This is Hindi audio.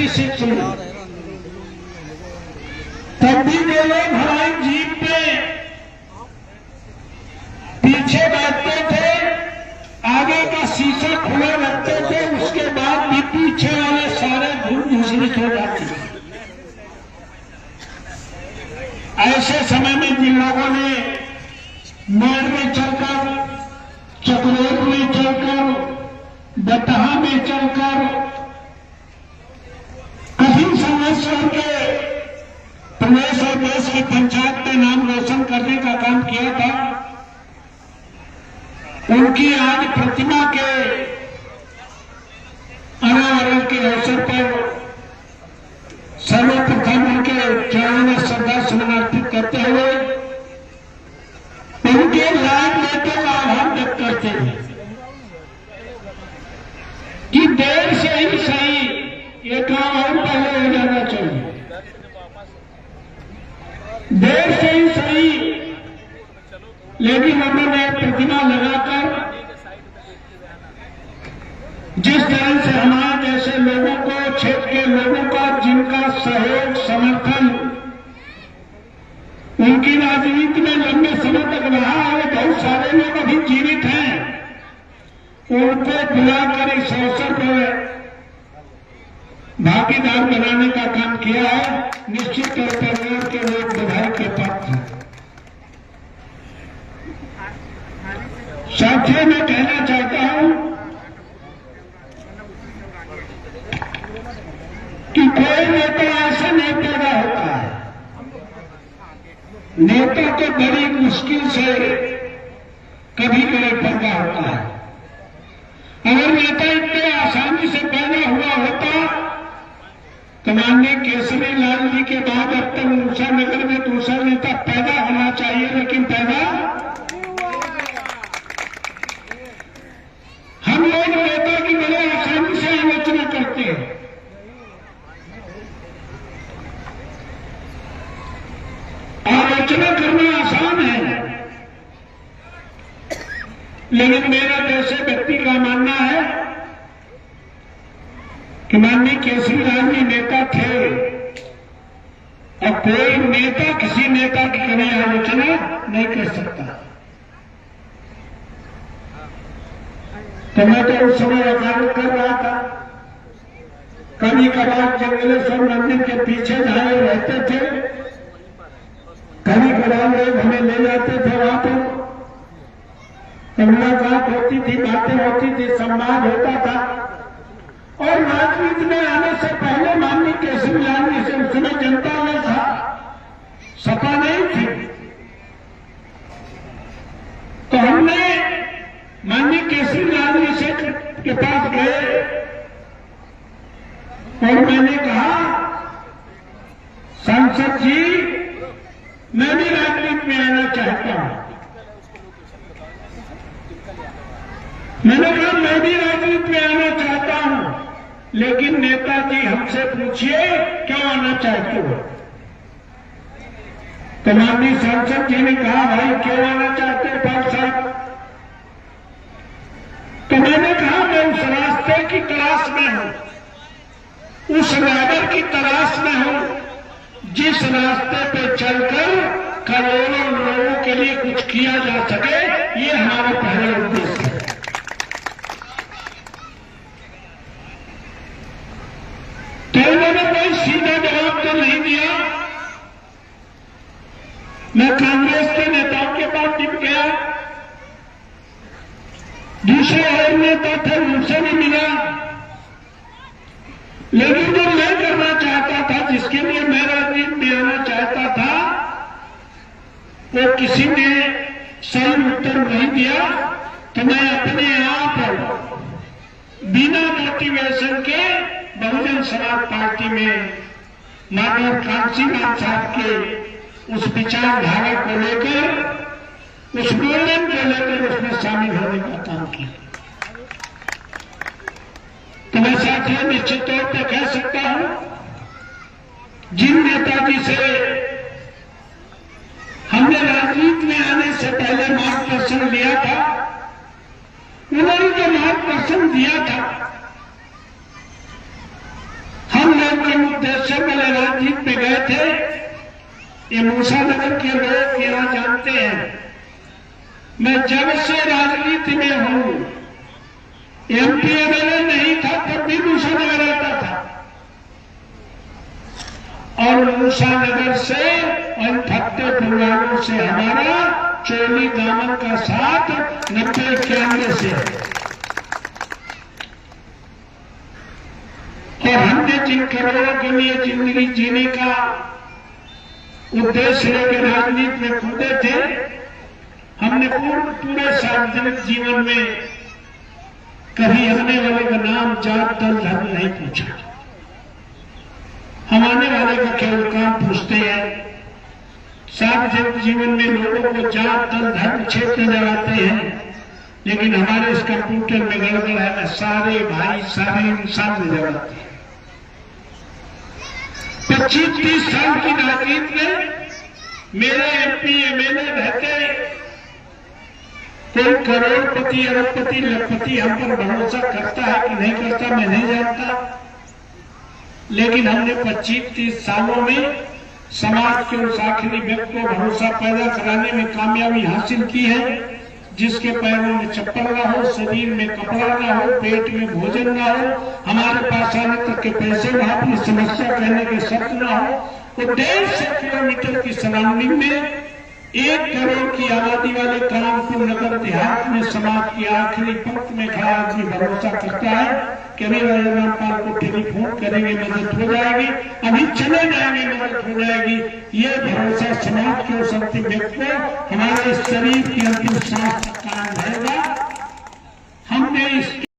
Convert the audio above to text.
की सीट सुनी। तब भी वो लोग हमारी जीप पे पीछे बैठते थे, आगे का शीशा खुला रखते थे, उसके बाद भी पीछे वाले सारे घुसरित हो जाते थे। ऐसे समय में जिन लोगों ने मेड़ में चलकर, चक्रोट में चलकर, बटहा में चलकर कठिन संघर्ष करके प्रदेश और देश की पंचायत में नाम रोशन करने का काम किया था, उनकी आज प्रतिमा के अनावरण के अवसर पर सर्वप्रथम उनके चरणों में श्रद्धा सुमन अर्पित करते हुए उनके लाभ लेते का आभार व्यक्त करते हैं कि देर से ही सही ये काम और पहले हो जाना चाहिए। देर से ही सही, लेकिन उन्होंने प्रतिमा लगाकर जिस तरह से हमारे जैसे लोगों को, क्षेत्र के लोगों का जिनका सहयोग समर्थन उनकी राजनीति में लंबे समय तक रहा है, बहुत सारे लोग अभी जीवित हैं, उनको बुलाकर इस अवसर पर भागीदार बनाने का काम किया है। निश्चित तौर पर के लोग बधाई के पात्र हैं। साथियों, मैं कहना चाहता हूं कि कोई नेता ऐसा नहीं पैदा होता है। नेता तो बड़ी मुश्किल से कभी कभी पैदा होता है। अगर नेता इतने आसानी से पैदा हुआ होता तो माननीय केसरी लाल जी के बाद अब तक मूसा नगर में दूसरा नेता पैदा होना चाहिए, लेकिन पैदा हम लोग नेता की बड़े आसानी से आलोचना करते हैं। आलोचना करना आसान है, लेकिन मेरा जैसे व्यक्ति का मानना है कि माननीय केसरी लाल जी नेता थे और कोई नेता किसी नेता की कभी आलोचना नहीं कर सकता। तो मैं तो उस समय वकालत कर रहा था, कभी कभार जंगलेश्वर मंदिर के पीछे जहां रहते थे, कभी कभार लोग हमें ले जाते थे, वहां पर मुलाकात होती थी, बातें होती थी, संवाद होता था। और राजनीति में आने से पहले माननीय केसरी लाल जी से उस समय जनता में था, सपा नहीं थी, तो हमने माननीय केसरी लाल जी से के पास गए और मैंने कहा, सांसद जी मैं भी राजनीति में आना चाहता हूं। मैंने कहा मैं भी राजनीति में आना चाहता हूं, लेकिन नेताजी हमसे पूछिए क्यों आना चाहते हो। तो माननीय सांसद जी ने कहा, भाई क्यों आना चाहते हैं पाल साहब। तो मैंने कहा मैं उस रास्ते की तलाश में हूं, उस रागर की तलाश में हूं जिस रास्ते पे चलकर करोड़ों लोगों के लिए कुछ किया जा सके। ये हमारा पहला उद्देश्य है। तो उन्होंने कोई सीधा जवाब तो नहीं दिया। मैं कांग्रेस के नेताओं के पास टिप गया, दूसरे और नेता थे उनसे भी मिला, लेकिन जो मैं करना चाहता था, जिसके लिए मैं राजनीति में आना चाहता था, वो किसी ने सही उत्तर नहीं दिया। तो मैं अपने आप बिना मोटिवेशन के बहुजन समाज पार्टी में मानव कांशीनाथ साहब के उस विचारधारा को लेकर, उस आंदोलन को लेकर उसमें शामिल होने का काम किया। तो मैं साथियों निश्चित तौर पर कह सकता हूं, जिन नेताजी से हमने राजनीति में आने से पहले मार्गदर्शन लिया था, उन्होंने जो मार्गदर्शन दिया था, हम लोग उद्देश्य में राजनीति में गए थे, ये मूसानगर के लोग यहाँ जानते हैं। मैं जब से राजनीति में हूं, MP MLA नहीं था तब भी मूसानगर आता था, और मूसानगर से और फतेहपुर वालों से हमारा चोली दामन का साथ 90-91 से है। और हमने जिन करोड़ों के लिए जिंदगी जीने का उद्देश्य लेकर राजनीति में कूदे थे, हमने पूरे सार्वजनिक जीवन में कभी आने वाले का नाम, जात, दल, धर्म नहीं पूछा। हम आने वाले का केवल काम पूछते हैं। सार्वजनिक जीवन में लोगों को जात, दल, धर्म, क्षेत्र लगाते हैं, लेकिन हमारे इस कंप्यूटर में गड़बड़ है। मैं सारे भाई, सारे इंसान में लगाते हैं। 25-30 साल की राजनीति में मेरे MP MLA रहते, कोई करोड़पति, अरबपति, लखपति हम पर भरोसा करता है कि नहीं करता मैं नहीं जानता, लेकिन हमने 25-30 सालों में समाज के उस आखिरी व्यक्ति को भरोसा पैदा कराने में कामयाबी हासिल की है, जिसके पैरों में चप्पल ना हो, शरीर में कपड़ा ना हो, पेट में भोजन ना हो, हमारे पास आने तक के पैसे ना हो, अपनी समस्या कहने के शब्द ना हो। वो 150 किलोमीटर की सराउंडिंग में 1 करोड़ की आबादी वाले कानपुर नगर देहात में समाज की आखिरी पंक्ति में खड़ा आदमी भरोसा करता है कि अभी राजनापाल को टेलीफोन करेंगे, मदद हो जाएगी, अभी चले जाएंगे, मदद हो जाएगी। ये भरोसा समाज के उस अंतिम व्यक्ति को हमारे शरीर की अंतिम सांस तक कायम रहेगा। हमने इस